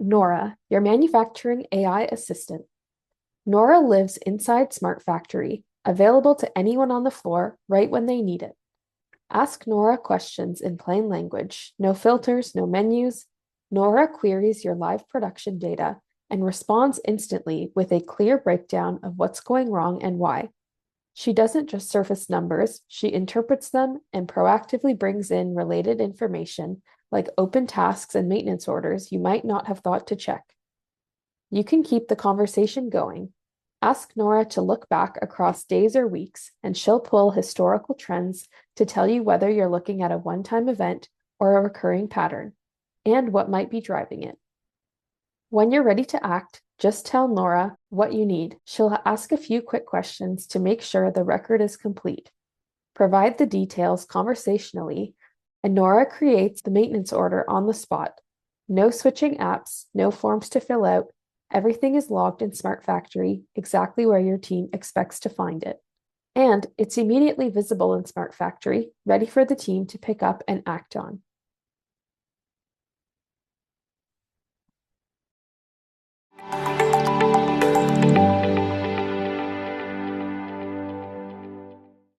Nora, your manufacturing AI assistant. Nora lives inside Smart Factory, available to anyone on the floor right when they need it. Ask Nora questions in plain language, no filters, no menus. Nora queries your live production data and responds instantly with a clear breakdown of what's going wrong and why. She doesn't just surface numbers, she interprets them and proactively brings in related information like open tasks and maintenance orders you might not have thought to check. You can keep the conversation going. Ask Nora to look back across days or weeks, and she'll pull historical trends to tell you whether you're looking at a one-time event or a recurring pattern, and what might be driving it. When you're ready to act, just tell Nora what you need. She'll ask a few quick questions to make sure the record is complete. Provide the details conversationally, and Nora creates the maintenance order on the spot. No switching apps, no forms to fill out. Everything is logged in Smart Factory exactly where your team expects to find it. And it's immediately visible in Smart Factory, ready for the team to pick up and act on.